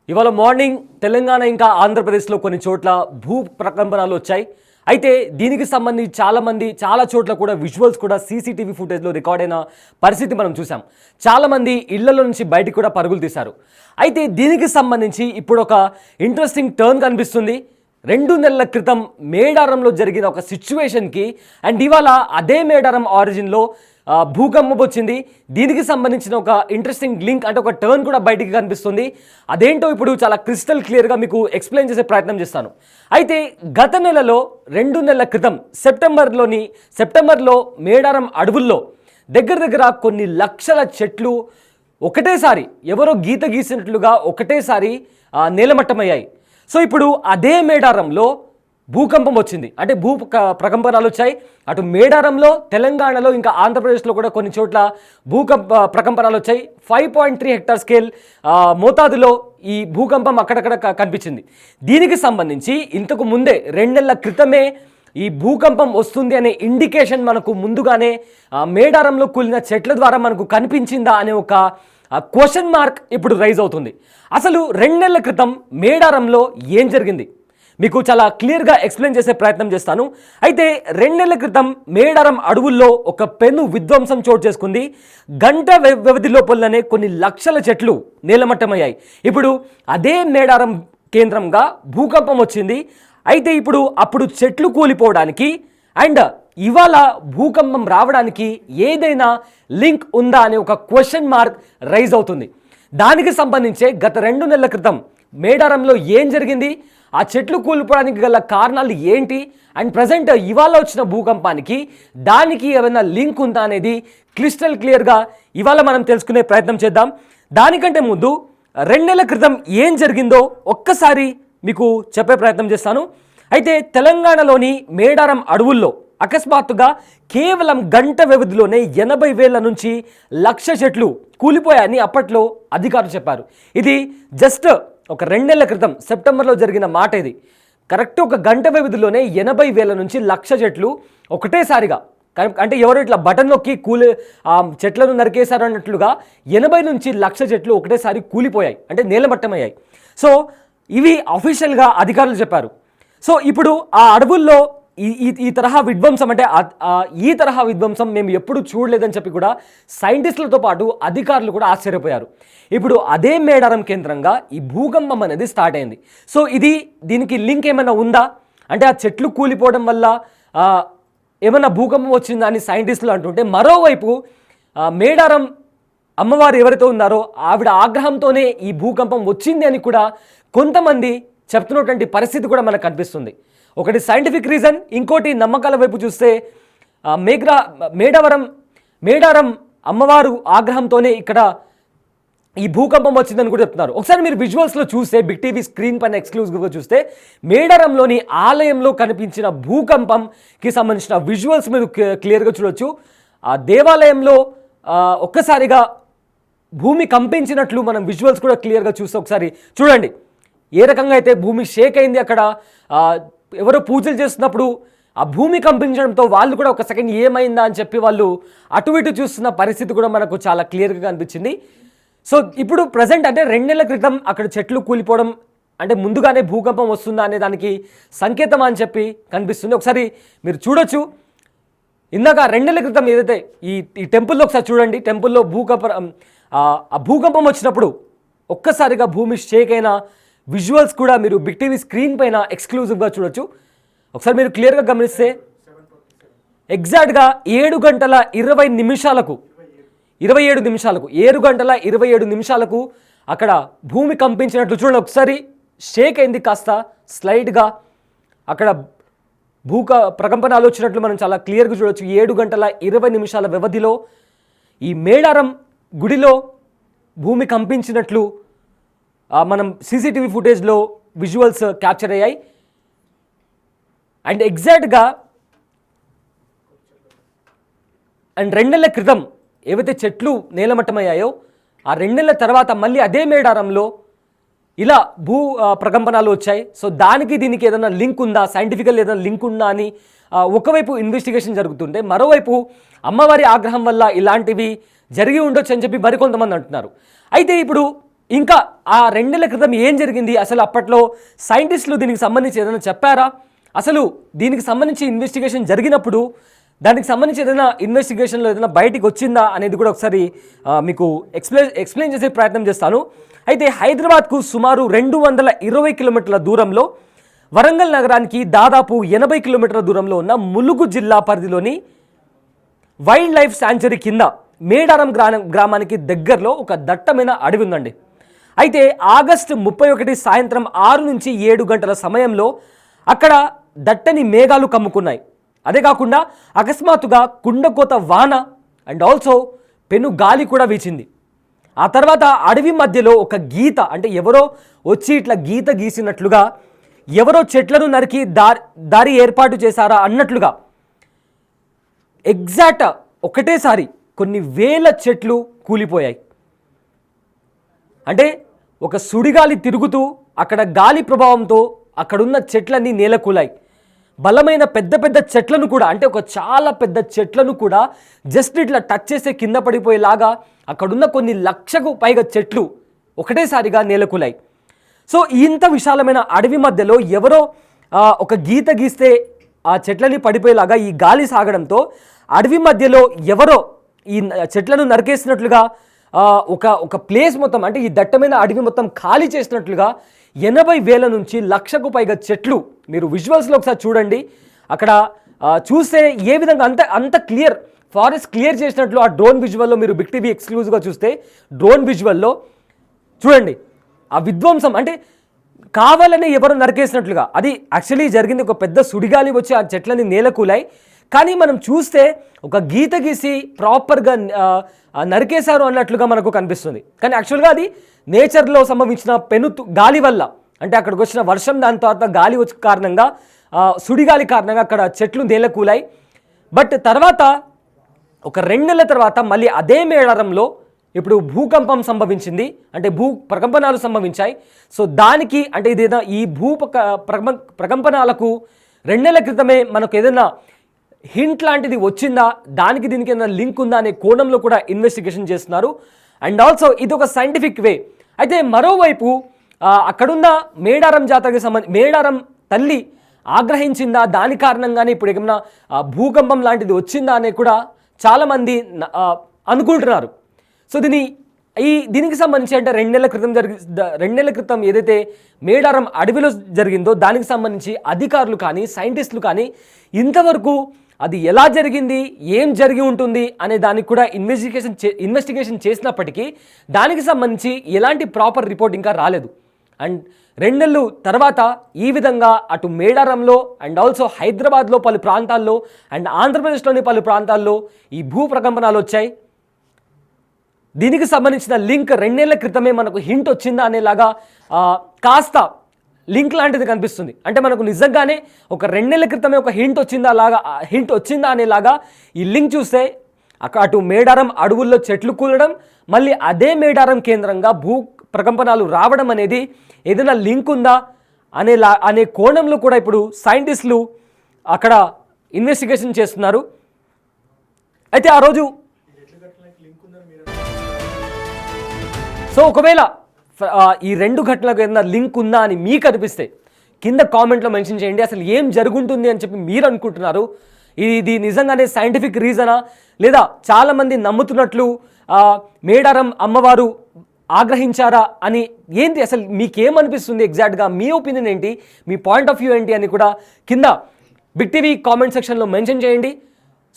ఇవాళ మార్నింగ్ తెలంగాణ ఇంకా ఆంధ్రప్రదేశ్లో కొన్ని చోట్ల భూ ప్రకంపనలు వచ్చాయి. అయితే దీనికి సంబంధించి చాలా చోట్ల కూడా విజువల్స్ కూడా సీసీటీవీ ఫుటేజ్లో రికార్డ్ అయిన పరిస్థితి మనం చూసాం. చాలామంది ఇళ్లలో నుంచి బయటికి కూడా పరుగులు తీశారు. అయితే దీనికి సంబంధించి ఇప్పుడు ఒక ఇంట్రెస్టింగ్ టర్న్ కనిపిస్తుంది. 2 నెలల క్రితం మేడారంలో జరిగిన ఒక సిచ్యువేషన్కి అండ్ ఇవాళ అదే మేడారం ఆరిజిన్లో భూకంపం వచ్చింది. దీనికి సంబంధించిన ఒక ఇంట్రెస్టింగ్ లింక్ అంటే ఒక టర్న్ కూడా బయటికి కనిపిస్తుంది. అదేంటో ఇప్పుడు చాలా క్రిస్టల్ క్లియర్గా మీకు ఎక్స్ప్లెయిన్ చేసే ప్రయత్నం చేస్తాను. అయితే గత నెలలో 2 నెలల క్రితం సెప్టెంబర్లో మేడారం అడవుల్లో దగ్గర కొన్ని లక్షల చెట్లు ఒకటేసారి ఎవరో గీత గీసినట్లుగా ఒకటేసారి నేలమట్టమయ్యాయి. సో ఇప్పుడు అదే మేడారంలో భూకంపం వచ్చింది, అంటే ప్రకంపనాలు వచ్చాయి. అటు మేడారంలో, తెలంగాణలో, ఇంకా ఆంధ్రప్రదేశ్లో కూడా కొన్ని చోట్ల ప్రకంపనాలు వచ్చాయి. 5.3 హెక్టార్ స్కేల్ మోతాదులో ఈ భూకంపం అక్కడక్కడ కనిపించింది. దీనికి సంబంధించి ఇంతకు ముందే 2 నెలల క్రితమే ఈ భూకంపం వస్తుంది అనే ఇండికేషన్ మనకు ముందుగానే మేడారంలో కూలిన చెట్ల ద్వారా మనకు కనిపించిందా అనే ఒక క్వశ్చన్ మార్క్ ఇప్పుడు రైజ్ అవుతుంది. అసలు 2 నెలల క్రితం మేడారంలో ఏం జరిగింది మీకు చాలా క్లియర్గా ఎక్స్ప్లెయిన్ చేసే ప్రయత్నం చేస్తాను. అయితే 2 నెలల క్రితం మేడారం అడవుల్లో ఒక పెను విధ్వంసం చోటు చేసుకుంది. గంట వ్యవధి లోపలనే కొన్ని లక్షల చెట్లు నేలమట్టమయ్యాయి. ఇప్పుడు అదే మేడారం కేంద్రంగా భూకంపం వచ్చింది. అయితే అప్పుడు చెట్లు కూలిపోవడానికి అండ్ ఇవాళ భూకంపం రావడానికి ఏదైనా లింక్ ఉందా అనే ఒక క్వశ్చన్ మార్క్ రైజ్ అవుతుంది. దానికి సంబంధించే గత 2 నెలల క్రితం మేడారంలో ఏం జరిగింది, ఆ చెట్లు కూలిపోవడానికి గల కారణాలు ఏంటి, అండ్ ప్రజెంట్ ఇవాళ వచ్చిన భూకంపానికి దానికి ఏమైనా లింక్ ఉందా అనేది క్రిస్టల్ క్లియర్గా ఇవాళ మనం తెలుసుకునే ప్రయత్నం చేద్దాం. దానికంటే ముందు 2 నెలల క్రితం ఏం జరిగిందో ఒక్కసారి మీకు చెప్పే ప్రయత్నం చేస్తాను. అయితే తెలంగాణలోని మేడారం అడవుల్లో అకస్మాత్తుగా కేవలం గంట వ్యవధిలోనే 80,000 నుంచి 1,00,000 చెట్లు కూలిపోయాయని అప్పట్లో అధికారులు చెప్పారు. ఇది జస్ట్ ఒక 2 నెలల క్రితం సెప్టెంబర్లో జరిగిన మాట. ఇది కరెక్ట్ ఒక గంట వ్యవధిలోనే 80,000 నుంచి 1,00,000 చెట్లు ఒకటేసారిగా, అంటే ఎవరు ఇట్లా బటన్ నొక్కి చెట్లను నరికేశారు అన్నట్లుగా 80 నుంచి 1,00,000 చెట్లు ఒకటేసారి కూలిపోయాయి, అంటే నేలమట్టమయ్యాయి. సో ఇవి అఫీషియల్గా అధికారులు చెప్పారు. సో ఇప్పుడు ఆ అడవుల్లో ఈ తరహా విధ్వంసం, అంటే ఈ తరహా విధ్వంసం మేము ఎప్పుడు చూడలేదని చెప్పి కూడా సైంటిస్టులతో పాటు అధికారులు కూడా ఆశ్చర్యపోయారు. ఇప్పుడు అదే మేడారం కేంద్రంగా ఈ భూకంపం అనేది స్టార్ట్ అయింది. సో దీనికి లింక్ ఏమైనా ఉందా, అంటే ఆ చెట్లు కూలిపోవడం వల్ల ఏమైనా భూకంపం వచ్చిందా అని సైంటిస్టులు అంటుంటే, మరోవైపు మేడారం అమ్మవారు ఎవరైతే ఉన్నారో ఆవిడ ఆగ్రహంతోనే ఈ భూకంపం వచ్చింది అని కూడా కొంతమంది చెప్తున్నటువంటి పరిస్థితి కూడా మనకు కనిపిస్తుంది. ఒకటి సైంటిఫిక్ రీజన్, ఇంకోటి నమ్మకాల వైపు చూస్తే మేడారం అమ్మవారు ఆగ్రహంతోనే ఇక్కడ ఈ భూకంపం వచ్చిందని కూడా చెప్తున్నారు. ఒకసారి మీరు విజువల్స్లో చూస్తే, బిగ్ టీవీ స్క్రీన్ పైన ఎక్స్క్లూజివ్గా చూస్తే మేడారంలోని ఆలయంలో కనిపించిన భూకంపంకి సంబంధించిన విజువల్స్ మీరు క్లియర్గా చూడొచ్చు. ఆ దేవాలయంలో ఒక్కసారిగా భూమి కంపించినట్లు మనం విజువల్స్ కూడా క్లియర్గా చూస్తే ఒకసారి చూడండి ఏ రకంగా అయితే భూమి షేక్ అయింది. అక్కడ ఎవరో పూజలు చేస్తున్నప్పుడు ఆ భూమి కంపించడంతో వాళ్ళు కూడా ఒక సెకండ్ ఏమైందా అని చెప్పి వాళ్ళు అటు ఇటు చూస్తున్న పరిస్థితి కూడా మనకు చాలా క్లియర్గా కనిపించింది. సో ఇప్పుడు ప్రజెంట్ అంటే 2 నెలల క్రితం అక్కడ చెట్లు కూలిపోవడం అంటే ముందుగానే భూకంపం వస్తుందా అనే దానికి సంకేతం అని చెప్పి కనిపిస్తుంది. ఒకసారి మీరు చూడొచ్చు. ఇందాక 2 నెలల క్రితం ఏదైతే ఈ టెంపుల్లో ఒకసారి చూడండి, టెంపుల్లో భూకంపం వచ్చినప్పుడు ఒక్కసారిగా భూమి షేక్ అయిన విజువల్స్ కూడా మీరు బిగ్ టీవీ స్క్రీన్ పైన ఎక్స్క్లూజివ్గా చూడొచ్చు. ఒకసారి మీరు క్లియర్గా గమనిస్తే ఎగ్జాక్ట్గా 7 గంటల 20 నిమిషాలకు 7 గంటల 27 నిమిషాలకు అక్కడ భూమి కంపించినట్లు చూడండి. ఒకసారి షేక్ అయింది కాస్త స్లైడ్గా, అక్కడ ప్రకంపనాలు వచ్చినట్లు మనం చాలా క్లియర్గా చూడొచ్చు. 7 గంటల 20 నిమిషాల వ్యవధిలో ఈ మేడారం గుడిలో భూమి కంపించినట్లు మనం సీసీటీవీ ఫుటేజ్లో విజువల్స్ క్యాప్చర్ అయ్యాయి. అండ్ ఎగ్జాక్ట్గా 2 నెలల క్రితం ఏవైతే చెట్లు నేలమట్టమయ్యాయో ఆ 2 నెలల తర్వాత మళ్ళీ అదే మేడారంలో ఇలా ప్రకంపనాలు వచ్చాయి. సో దీనికి ఏదైనా లింక్ ఉందా, సైంటిఫికల్ ఏదైనా లింక్ ఉందా అని ఒకవైపు ఇన్వెస్టిగేషన్ జరుగుతుంటే, మరోవైపు అమ్మవారి ఆగ్రహం వల్ల ఇలాంటివి జరిగి ఉండొచ్చు అని చెప్పి మరికొంతమంది అంటున్నారు. అయితే ఇప్పుడు ఇంకా ఆ 2 నెలల క్రితం ఏం జరిగింది, అసలు అప్పట్లో సైంటిస్టులు దీనికి సంబంధించి ఏదైనా చెప్పారా, అసలు దీనికి సంబంధించి ఇన్వెస్టిగేషన్ జరిగినప్పుడు దానికి సంబంధించి ఏదైనా ఇన్వెస్టిగేషన్లో ఏదైనా బయటికి వచ్చిందా అనేది కూడా ఒకసారి మీకు ఎక్స్ప్లెయిన్ చేసే ప్రయత్నం చేస్తాను. అయితే హైదరాబాద్కు సుమారు 220 కిలోమీటర్ల దూరంలో, వరంగల్ నగరానికి దాదాపు 80 కిలోమీటర్ల దూరంలో ఉన్న ములుగు జిల్లా పరిధిలోని వైల్డ్ లైఫ్ శాంచురీ కింద మేడారం గ్రామానికి దగ్గరలో ఒక దట్టమైన అడవి ఉందండి. అయితే ఆగస్టు 31 సాయంత్రం 6 నుంచి 7 గంటల సమయంలో అక్కడ దట్టని మేఘాలు కమ్ముకున్నాయి. అదే కాకుండా అకస్మాత్తుగా కుండకోత వాన అండ్ ఆల్సో పెను గాలి కూడా వీచింది. ఆ తర్వాత అడవి మధ్యలో ఒక గీత, అంటే ఎవరో వచ్చి ఇట్లా గీత గీసినట్లుగా, ఎవరో చెట్లను నరికి దారి ఏర్పాటు చేశారా అన్నట్లుగా ఎగ్జాక్ట్ ఒకటేసారి కొన్ని వేల చెట్లు కూలిపోయాయి. అంటే ఒక సుడిగాలి తిరుగుతూ అక్కడ గాలి ప్రభావంతో అక్కడున్న చెట్లన్నీ నేలకూలాయి. బలమైన పెద్ద పెద్ద చెట్లను కూడా, అంటే ఒక చాలా పెద్ద చెట్లను కూడా జస్ట్ ఇట్లా టచ్ చేసే కింద పడిపోయేలాగా అక్కడున్న కొన్ని లక్షకు పైగా చెట్లు ఒకటేసారిగా నేలకూలాయి. సో ఇంత విశాలమైన అడవి మధ్యలో ఎవరో ఒక గీత గీస్తే ఆ చెట్లని పడిపోయేలాగా ఈ గాలి సాగడంతో అడవి మధ్యలో ఎవరో ఈ చెట్లను నరికేసినట్లుగా ఒక ప్లేస్ మొత్తం, అంటే ఈ దట్టమైన అడవి మొత్తం ఖాళీ చేసినట్లుగా 80,000 నుంచి 1,00,000కు పైగా చెట్లు, మీరు విజువల్స్లో ఒకసారి చూడండి. అక్కడ చూస్తే ఏ విధంగా అంత క్లియర్, ఫారెస్ట్ క్లియర్ చేసినట్లు ఆ డ్రోన్ విజువల్లో మీరు బిగ్ టీవీ ఎక్స్క్లూజివ్గా చూస్తే డ్రోన్ విజువల్లో చూడండి ఆ విధ్వంసం. అంటే కావాలని ఎవరు నరికేసినట్లుగా, అది యాక్చువల్లీ జరిగింది. ఒక పెద్ద సుడిగాలి వచ్చి ఆ చెట్లని నేలకూలాయి. కానీ మనం చూస్తే ఒక గీత గీసి ప్రాపర్గా నరికేశారు అన్నట్లుగా మనకు కనిపిస్తుంది. కానీ యాక్చువల్గా అది నేచర్లో సంభవించిన గాలి వల్ల, అంటే అక్కడికి వచ్చిన వర్షం, దాని తర్వాత గాలి వచ్చే కారణంగా, సుడిగాలి కారణంగా అక్కడ చెట్లు నేలకూలాయి. బట్ తర్వాత ఒక 2 నెలల తర్వాత మళ్ళీ అదే మేడారంలో ఇప్పుడు భూకంపం సంభవించింది, అంటే ప్రకంపనాలు సంభవించాయి. సో దానికి, అంటే ఇదేదో ఈ ప్రకంపనాలకు 2 నెలల క్రితమే మనకు ఏదైనా హింట్ లాంటిది వచ్చిందా, దానికి దీనికి ఏదైనా లింక్ ఉందా అనే కోణంలో కూడా ఇన్వెస్టిగేషన్ చేస్తున్నారు. అండ్ ఆల్సో ఇది ఒక సైంటిఫిక్ వే. అయితే మరోవైపు అక్కడున్న మేడారం జాతరకి మేడారం తల్లి ఆగ్రహించిందా, దాని కారణంగానే ఇప్పుడు ఏమైనా భూకంపం లాంటిది వచ్చిందా అనే కూడా చాలామంది అనుకుంటున్నారు. సో దీనికి సంబంధించి, అంటే 2 నెలల క్రితం ఏదైతే మేడారం అడవిలో జరిగిందో దానికి సంబంధించి అధికారులు కానీ సైంటిస్టులు కానీ ఇంతవరకు అది ఎలా జరిగింది, ఏం జరిగి ఉంటుంది అనే దానికి కూడా ఇన్వెస్టిగేషన్ చేసినప్పటికీ దానికి సంబంధించి ఎలాంటి ప్రాపర్ రిపోర్ట్ ఇంకా రాలేదు. అండ్ 2 నెలలు తర్వాత ఈ విధంగా అటు మేడారంలో అండ్ ఆల్సో హైదరాబాద్లో పలు ప్రాంతాల్లో అండ్ ఆంధ్రప్రదేశ్లోని పలు ప్రాంతాల్లో ఈ భూ ప్రకంపనాలు వచ్చాయి. దీనికి సంబంధించిన లింక్ 2 నెలల క్రితమే మనకు హింట్ వచ్చిందా అనేలాగా కాస్త లింక్ లాంటిది కనిపిస్తుంది. అంటే మనకు నిజంగానే ఒక 2 నెలల క్రితమే ఒక హింట్ వచ్చిందా అనేలాగా ఈ లింక్ చూస్తే అటు మేడారం అడవుల్లో చెట్లు కూలడం, మళ్ళీ అదే మేడారం కేంద్రంగా భూ ప్రకంపనాలు రావడం అనేది ఏదైనా లింక్ ఉందా అనే కోణంలో కూడా ఇప్పుడు సైంటిస్టులు అక్కడ ఇన్వెస్టిగేషన్ చేస్తున్నారు. అయితే ఆ రోజు సో ఒకవేళ ఈ 2 ఘటనలకు ఏదైనా లింక్ ఉందా అని మీకు అనిపిస్తే కింద కామెంట్లో మెన్షన్ చేయండి. అసలు ఏం జరుగుంటుంది అని చెప్పి మీరు అనుకుంటున్నారు? ఇది నిజంగానే సైంటిఫిక్ రీజనా, లేదా చాలామంది నమ్ముతున్నట్లు మేడారం అమ్మవారు ఆగ్రహించారా అని, ఏంటి అసలు మీకేమనిపిస్తుంది? ఎగ్జాక్ట్గా మీ ఒపీనియన్ ఏంటి, మీ పాయింట్ ఆఫ్ వ్యూ ఏంటి అని కూడా కింద బిగ్ టీవీ కామెంట్ సెక్షన్లో మెన్షన్ చేయండి.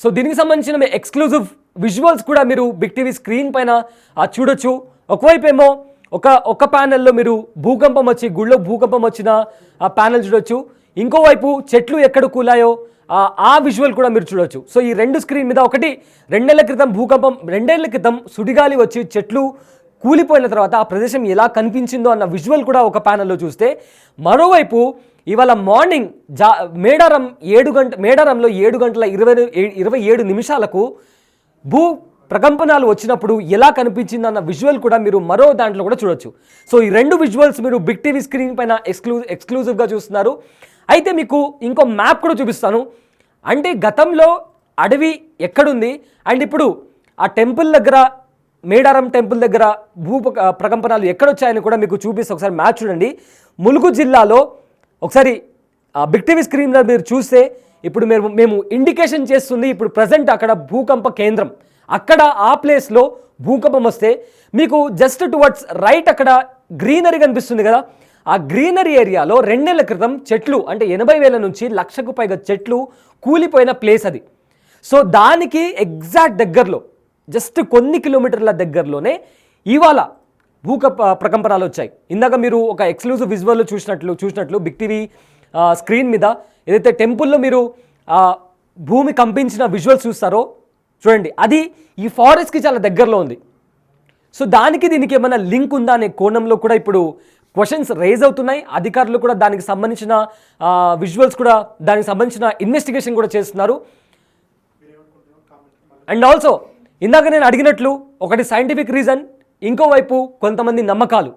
సో దీనికి సంబంధించిన ఎక్స్క్లూజివ్ విజువల్స్ కూడా మీరు బిగ్ టీవీ స్క్రీన్ పైన చూడొచ్చు. ఒకవైపు ఏమో ఒక ప్యానెల్లో మీరు గుళ్ళో భూకంపం వచ్చిన ఆ ప్యానెల్ చూడొచ్చు, ఇంకోవైపు చెట్లు ఎక్కడ కూలాయో ఆ విజువల్ కూడా మీరు చూడొచ్చు. సో ఈ 2 స్క్రీన్ మీద ఒకటి 2 నెలల క్రితం భూకంపం, 2 నెలల క్రితం సుడిగాలి వచ్చి చెట్లు కూలిపోయిన తర్వాత ఆ ప్రదేశం ఎలా కనిపించిందో అన్న విజువల్ కూడా ఒక ప్యానెల్లో చూస్తే, మరోవైపు ఇవాళ మార్నింగ్ మేడారంలో 7 గంటల 27 నిమిషాలకు భూ ప్రకంపనాలు వచ్చినప్పుడు ఎలా కనిపించిందన్న విజువల్ కూడా మీరు మరో దాంట్లో కూడా చూడొచ్చు. సో ఈ 2 విజువల్స్ మీరు బిగ్ టీవీ స్క్రీన్ పైన ఎక్స్క్లూజివ్గా చూస్తున్నారు. అయితే మీకు ఇంకో మ్యాప్ కూడా చూపిస్తాను. అంటే గతంలో అడవి ఎక్కడుంది అండ్ ఇప్పుడు ఆ టెంపుల్ దగ్గర మేడారం టెంపుల్ దగ్గర ప్రకంపనలు ఎక్కడొచ్చాయని కూడా మీకు చూపిస్తే ఒకసారి మ్యాచ్ చూడండి. ములుగు జిల్లాలో ఒకసారి బిగ్ టీవీ స్క్రీన్లో మీరు చూస్తే ఇప్పుడు మేము ఇండికేషన్ చేస్తుంది ఇప్పుడు ప్రజెంట్ అక్కడ భూకంప కేంద్రం, అక్కడ ఆ ప్లేస్లో భూకంపం వస్తే మీకు జస్ట్ టువర్డ్స్ రైట్ అక్కడ గ్రీనరీ కనిపిస్తుంది కదా, ఆ గ్రీనరీ ఏరియాలో 2 నెలల క్రితం చెట్లు అంటే 80,000 నుంచి 1,00,000కు పైగా చెట్లు కూలిపోయిన ప్లేస్ అది. సో దానికి ఎగ్జాక్ట్ దగ్గరలో జస్ట్ కొన్ని కిలోమీటర్ల దగ్గరలోనే ఇవాళ ప్రకంపనలు వచ్చాయి. ఇందాక మీరు ఒక ఎక్స్క్లూజివ్ విజువల్ చూసినట్లు బిగ్ టీవీ స్క్రీన్ మీద ఏదైతే టెంపుల్లో మీరు భూమి కంపించిన విజువల్స్ చూస్తారో చూడండి, అది ఈ ఫారెస్ట్కి చాలా దగ్గరలో ఉంది. సో దీనికి ఏమైనా లింక్ ఉందా అనే కోణంలో కూడా ఇప్పుడు క్వశ్చన్స్ రేజ్ అవుతున్నాయి. అధికారులు కూడా దానికి సంబంధించిన విజువల్స్ కూడా దానికి సంబంధించిన ఇన్వెస్టిగేషన్ కూడా చేస్తున్నారు. అండ్ ఆల్సో ఇందాక నేను అడిగినట్లు ఒకటి సైంటిఫిక్ రీజన్, ఇంకోవైపు కొంతమంది నమ్మకాలు.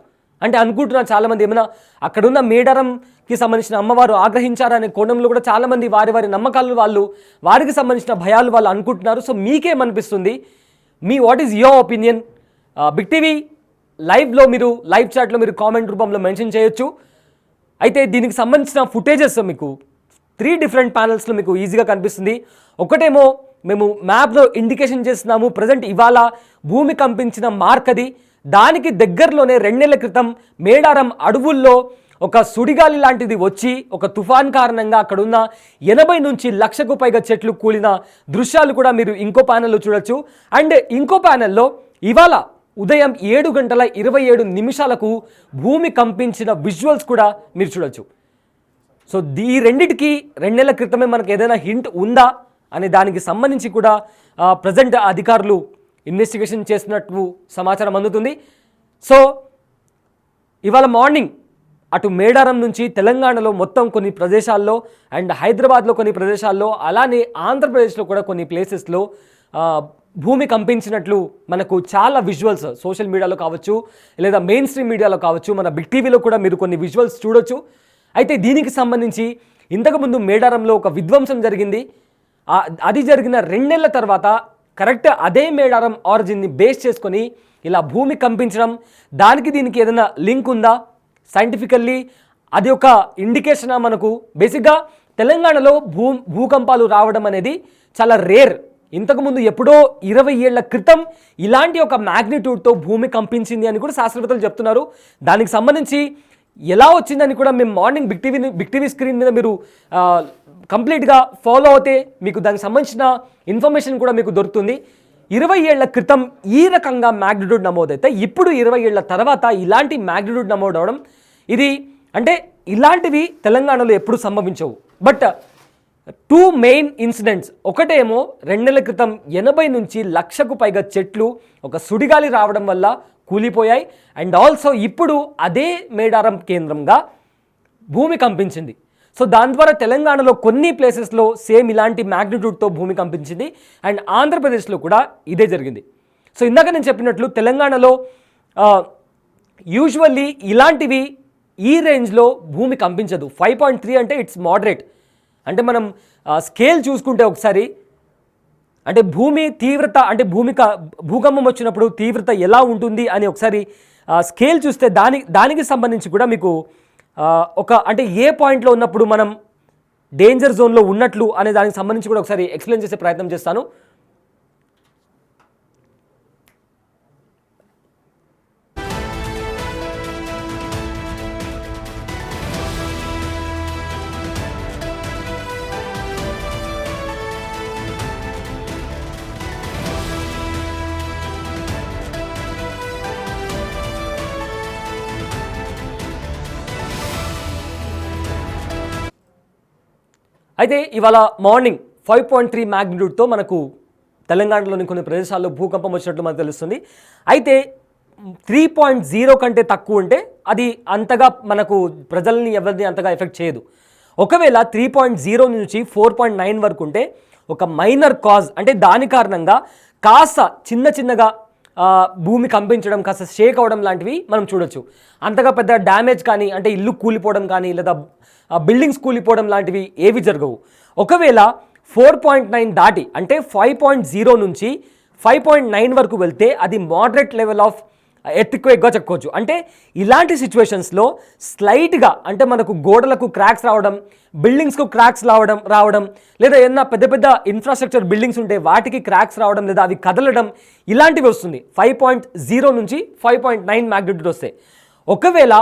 అంటే అనుకుంటున్నారు చాలామంది ఏమైనా అక్కడున్న మేడారంకి సంబంధించిన అమ్మవారు ఆగ్రహించారనే కోణంలో కూడా చాలామంది వారి నమ్మకాలు వారికి సంబంధించిన భయాలు వాళ్ళు అనుకుంటున్నారు. సో మీకేమనిపిస్తుంది? What is your opinion? Big TV లైవ్లో మీరు లైవ్ చాట్లో మీరు కామెంట్ రూపంలో మెన్షన్ చేయొచ్చు. అయితే దీనికి సంబంధించిన ఫుటేజెస్ మీకు 3 డిఫరెంట్ ప్యానల్స్లో మీకు ఈజీగా కనిపిస్తుంది. ఒకటేమో మేము మ్యాప్లో ఇండికేషన్ చేస్తున్నాము ప్రజెంట్ ఇవాళ భూమి కంపించిన మార్క్ అది. దానికి దగ్గరలోనే 2 నెలల క్రితం మేడారం అడవుల్లో ఒక సుడిగాలి లాంటిది వచ్చి ఒక తుఫాన్ కారణంగా అక్కడున్న 80 నుంచి 1,00,000కు పైగా చెట్లు కూలిన దృశ్యాలు కూడా మీరు ఇంకో ప్యానెల్లో చూడొచ్చు. అండ్ ఇంకో ప్యానెల్లో ఇవాళ ఉదయం 7:27 భూమి కంపించిన విజువల్స్ కూడా మీరు చూడొచ్చు. సో ఈ రెండిటికి 2 నెలల క్రితమే మనకు ఏదైనా హింట్ ఉందా అనే దానికి సంబంధించి కూడా ప్రజెంట్ అధికారులు ఇన్వెస్టిగేషన్ చేస్తున్నట్టు సమాచారం అందుతుంది. సో ఇవాళ మార్నింగ్ అటు మేడారం నుంచి తెలంగాణలో మొత్తం కొన్ని ప్రదేశాల్లో అండ్ హైదరాబాద్లో కొన్ని ప్రదేశాల్లో అలానే ఆంధ్రప్రదేశ్లో కూడా కొన్ని ప్లేసెస్లో భూమి కంపించినట్లు మనకు చాలా విజువల్స్ సోషల్ మీడియాలో కావచ్చు లేదా మెయిన్ స్ట్రీమ్ మీడియాలో కావచ్చు మన బిగ్ టీవీలో కూడా మీరు కొన్ని విజువల్స్ చూడొచ్చు. అయితే దీనికి సంబంధించి ఇంతకుముందు మేడారంలో ఒక విధ్వంసం జరిగింది. అది జరిగిన 2 నెలల తర్వాత కరెక్ట్ అదే మేడారం ఆరిజిన్ని బేస్ చేసుకొని ఇలా భూమి కంపించడం, దీనికి ఏదైనా లింక్ ఉందా సైంటిఫికల్లీ? అది ఒక ఇండికేషనా మనకు? బేసిక్గా తెలంగాణలో భూకంపాలు రావడం అనేది చాలా రేర్. ఇంతకుముందు ఎప్పుడో 20 ఏళ్ల క్రితం ఇలాంటి ఒక మ్యాగ్నిట్యూడ్తో భూమి కంపించింది అని కూడా శాస్త్రవేత్తలు చెప్తున్నారు. దానికి సంబంధించి ఎలా వచ్చిందని కూడా మేము మార్నింగ్ బిగ్ టీవీ స్క్రీన్ మీద మీరు కంప్లీట్గా ఫాలో అవుతే మీకు దానికి సంబంధించిన ఇన్ఫర్మేషన్ కూడా మీకు దొరుకుతుంది. 20 ఏళ్ల క్రితం ఈ రకంగా మ్యాగ్నిట్యూడ్ నమోదైతే ఇప్పుడు 20 ఏళ్ల తర్వాత ఇలాంటి మ్యాగ్నిట్యూడ్ నమోదవడం ఇది అంటే ఇలాంటివి తెలంగాణలో ఎప్పుడు సంభవించవు. బట్ 2 మెయిన్ ఇన్సిడెంట్స్, ఒకటేమో 2 నెలల క్రితం 80 నుంచి 1,00,000కు పైగా చెట్లు ఒక సుడిగాలి రావడం వల్ల కూలిపోయాయి. అండ్ ఆల్సో ఇప్పుడు అదే మేడారం కేంద్రంగా భూమి కంపించింది. సో దాని ద్వారా తెలంగాణలో కొన్ని ప్లేసెస్లో సేమ్ ఇలాంటి మ్యాగ్నిట్యూడ్తో భూమి కంపించింది అండ్ ఆంధ్రప్రదేశ్లో కూడా ఇదే జరిగింది. సో ఇందాక నేను చెప్పినట్లు తెలంగాణలో యూజువల్లీ ఇలాంటివి ఈ రేంజ్లో భూమి కంపించదు. 5.3 అంటే ఇట్స్ మోడరేట్. అంటే మనం స్కేల్ చూసుకుంటే ఒకసారి అంటే భూమి తీవ్రత అంటే భూకంపం వచ్చినప్పుడు తీవ్రత ఎలా ఉంటుంది అని ఒకసారి స్కేల్ చూస్తే దానికి సంబంధించి కూడా మీకు ఒక అంటే ఏ పాయింట్లో ఉన్నప్పుడు మనం డేంజర్ జోన్లో ఉన్నట్లు అనే దానికి సంబంధించి కూడా ఒకసారి ఎక్స్ప్లెయిన్ చేసే ప్రయత్నం చేస్తాను. అయితే ఇవాళ మార్నింగ్ 5.3 మ్యాగ్నిట్యూడ్తో మనకు తెలంగాణలోని కొన్ని ప్రదేశాల్లో భూకంపం వచ్చినట్లు మనకు తెలుస్తుంది. అయితే 3.0 కంటే తక్కువ ఉంటే అది అంతగా మనకు ప్రజల్ని ఎవరిని అంతగా ఎఫెక్ట్ చేయదు. ఒకవేళ 3.0 నుంచి 4.9 వరకు ఉంటే ఒక మైనర్ కాజ్ అంటే దాని కారణంగా కాస్త చిన్నగా భూమి కంపించడం, కాస్త షేక్ అవ్వడం లాంటివి మనం చూడొచ్చు. అంతగా పెద్ద డ్యామేజ్ కానీ అంటే ఇల్లు కూలిపోవడం కానీ లేదా బిల్డింగ్స్ కూలిపోవడం లాంటివి ఏవి జరగవు. ఒకవేళ 4.9 దాటి అంటే 5.0 నుంచి 5.9 వరకు వెళ్తే అది మోడరేట్ లెవెల్ ఆఫ్ ఎర్త్క్వేక్గా చెప్పుకోవచ్చు. అంటే ఇలాంటి సిచ్యువేషన్స్లో స్లైట్గా అంటే మనకు గోడలకు క్రాక్స్ రావడం, బిల్డింగ్స్కు క్రాక్స్ రావడం లేదా ఏదైనా పెద్ద పెద్ద ఇన్ఫ్రాస్ట్రక్చర్ బిల్డింగ్స్ ఉంటే వాటికి క్రాక్స్ రావడం లేదా అవి కదలడం ఇలాంటివి వస్తుంది. 5.0 నుంచి 5.9 మ్యాగ్నిట్యూడ్ వస్తాయి. ఒకవేళ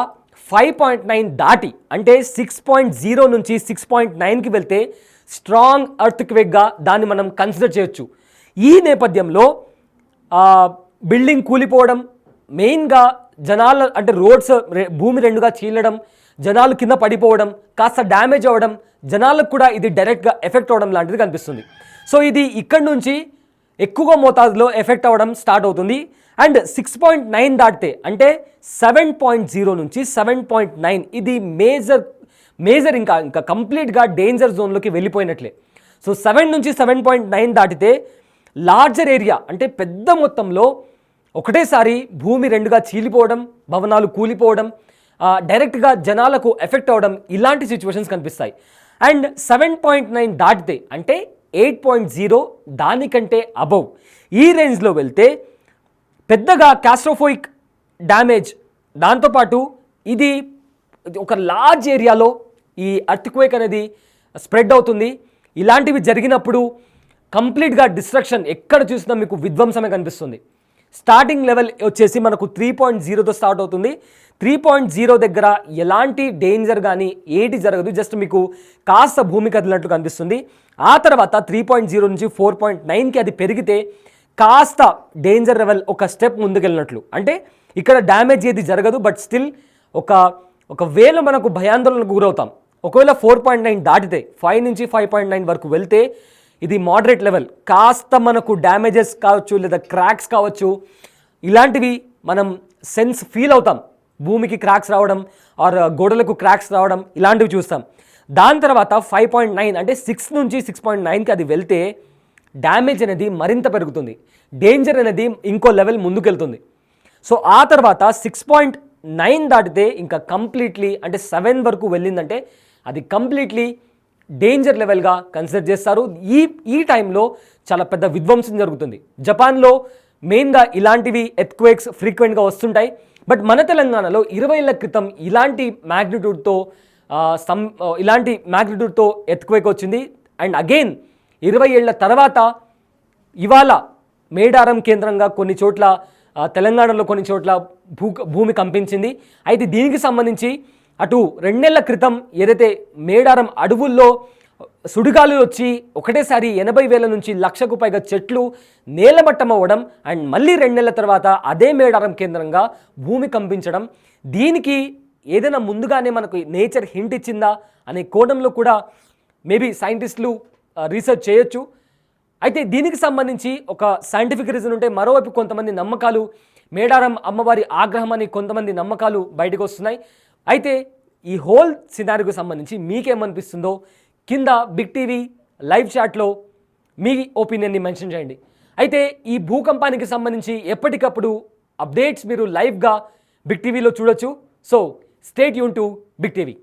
5.9 దాటి అంటే 6.0 నుంచి 6.9కి వెళ్తే స్ట్రాంగ్ ఎర్త్క్వేక్గా దాన్ని మనం కన్సిడర్ చేయొచ్చు. ఈ నేపథ్యంలో బిల్డింగ్ కూలిపోవడం, మెయిన్గా జనాల అంటే రోడ్స్ భూమి రెండుగా చీలడం, జనాలు కింద పడిపోవడం, కాస్త డ్యామేజ్ అవ్వడం, జనాలకు కూడా ఇది డైరెక్ట్గా ఎఫెక్ట్ అవ్వడం లాంటిది కనిపిస్తుంది. సో ఇది ఇక్కడ నుంచి ఎక్కువ మోతాదులో ఎఫెక్ట్ అవ్వడం స్టార్ట్ అవుతుంది. అండ్ 6.9 దాటితే అంటే 7.0 నుంచి 7.9 ఇది మేజర్ ఇంకా కంప్లీట్గా డేంజర్ జోన్లోకి వెళ్ళిపోయినట్లే. సో 7 నుంచి 7.9 దాటితే లార్జర్ ఏరియా అంటే పెద్ద మొత్తంలో ఒకటేసారి భూమి రెండుగా చీలిపోవడం, భవనాలు కూలిపోవడం, డైరెక్ట్గా జనాలకు ఎఫెక్ట్ అవ్వడం ఇలాంటి సిచ్యువేషన్స్ కనిపిస్తాయి. అండ్ 7.9 దాటితే అంటే 8.0 దానికంటే అబవ్ ఈ రేంజ్లో వెళ్తే పెద్దగా క్యాస్ట్రోఫోయిక్ డ్యామేజ్, దాంతోపాటు ఇది ఒక లార్జ్ ఏరియాలో ఈ ఎర్త్క్వేక్ అనేది స్ప్రెడ్ అవుతుంది. ఇలాంటివి జరిగినప్పుడు కంప్లీట్గా డిస్ట్రక్షన్ ఎక్కడ చూసినా మీకు విధ్వంసమే కనిపిస్తుంది. స్టార్టింగ్ లెవెల్ వచ్చేసి మనకు 3.0తో స్టార్ట్ అవుతుంది. 3.0 దగ్గర ఎలాంటి డేంజర్ కానీ ఏటి జరగదు, జస్ట్ మీకు కాస్త భూమి కదిలినట్టు కనిపిస్తుంది. ఆ తర్వాత 3.0 నుంచి 4.9కి అది పెరిగితే కాస్త డేంజర్ లెవెల్ ఒక స్టెప్ ముందుకెళ్ళినట్లు. అంటే ఇక్కడ డ్యామేజ్ ఏది జరగదు, బట్ స్టిల్ ఒకవేళ మనకు భయాందోళనకు గురవుతాం. ఒకవేళ 4.9 దాటితే 5 నుంచి 5.9 వరకు వెళ్తే ఇది మోడరేట్ లెవెల్, కాస్త మనకు డ్యామేజెస్ కావచ్చు లేదా క్రాక్స్ కావచ్చు, ఇలాంటివి మనం సెన్స్ ఫీల్ అవుతాం. భూమికి క్రాక్స్ రావడం ఆర్ గోడలకు క్రాక్స్ రావడం ఇలాంటివి చూస్తాం. దాని తర్వాత 5.9 అంటే 6 నుంచి 6.9కి అది వెళ్తే డ్యామేజ్ అనేది మరింత పెరుగుతుంది, డేంజర్ అనేది ఇంకో లెవెల్ ముందుకెళ్తుంది. సో ఆ తర్వాత 6.9 దాటితే ఇంకా కంప్లీట్లీ అంటే 7 వరకు వెళ్ళిందంటే అది కంప్లీట్లీ డేంజర్ లెవెల్గా కన్సిడర్ చేస్తారు. ఈ టైంలో చాలా పెద్ద విధ్వంసం జరుగుతుంది. జపాన్లో మెయిన్గా ఇలాంటివి ఎర్త్క్వేక్స్ ఫ్రీక్వెంట్గా వస్తుంటాయి. బట్ మన తెలంగాణలో 20 ఏళ్ల క్రితం ఇలాంటి మ్యాగ్నిట్యూడ్తో ఎర్త్క్వేక్ వచ్చింది. అండ్ అగైన్ 20 ఏళ్ల తర్వాత ఇవాళ మేడారం కేంద్రంగా కొన్ని చోట్ల తెలంగాణలో కొన్ని చోట్ల భూమి కంపించింది. అయితే దీనికి సంబంధించి అటు 2 నెలల క్రితం ఏదైతే మేడారం అడవుల్లో సుడిగాలు వచ్చి ఒకటేసారి 80,000 నుంచి 1,00,000కు పైగా చెట్లు నేలమట్టం అవ్వడం, అండ్ మళ్ళీ 2 నెలల తర్వాత అదే మేడారం కేంద్రంగా భూమి కంపించడం, దీనికి ఏదైనా ముందుగానే మనకు నేచర్ హింట్ ఇచ్చిందా అనే కోణంలో కూడా మేబీ సైంటిస్టులు రీసెర్చ్ చేయొచ్చు. అయితే దీనికి సంబంధించి ఒక సైంటిఫిక్ రీజన్ ఉంటే, మరోవైపు కొంతమంది నమ్మకాలు, మేడారం అమ్మవారి ఆగ్రహం అని కొంతమంది నమ్మకాలు బయటకు వస్తున్నాయి. అయితే ఈ హోల్ సినారీకి సంబంధించి మీకేమనిపిస్తుందో కింద బిగ్ టీవీ లైవ్ చాట్లో మీ ఒపీనియన్ని మెన్షన్ చేయండి. అయితే ఈ భూకంపానికి సంబంధించి ఎప్పటికప్పుడు అప్డేట్స్ మీరు లైవ్గా బిగ్ టీవీలో చూడొచ్చు. So stay tune to big TV.